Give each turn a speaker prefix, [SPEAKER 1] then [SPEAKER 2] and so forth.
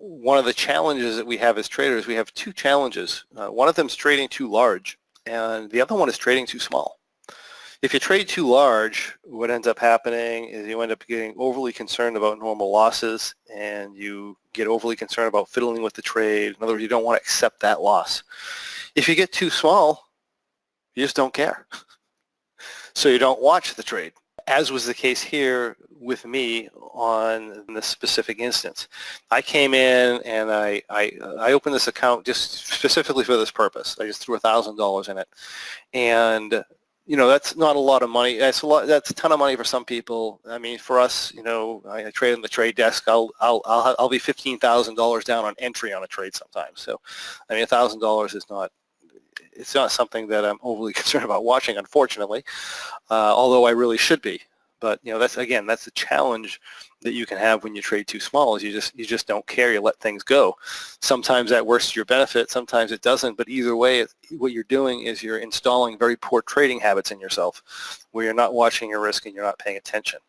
[SPEAKER 1] one of the challenges that we have as traders, we have two challenges. One of them is trading too large, and the other one is trading too small. If you trade too large, what ends up happening is you end up getting overly concerned about normal losses, and you get overly concerned about fiddling with the trade. In other words, you don't want to accept that loss. If you get too small, you just don't care. So you don't watch the trade, as was the case here with me on this specific instance. I came in and I opened this account just specifically for this purpose. I just threw $1,000 in it, and that's not a lot of money. That's a ton of money for some people. I mean, for us, I trade on the trade desk. I'll be $15,000 down on entry on a trade sometimes. So, I mean, $1,000 is not. It's not something that I'm overly concerned about watching, unfortunately, although I really should be. But that's the challenge that you can have when you trade too small, is you just don't care. You let things go. Sometimes that works to your benefit, sometimes it doesn't. But either way, what you're doing is you're installing very poor trading habits in yourself, where you're not watching your risk and you're not paying attention.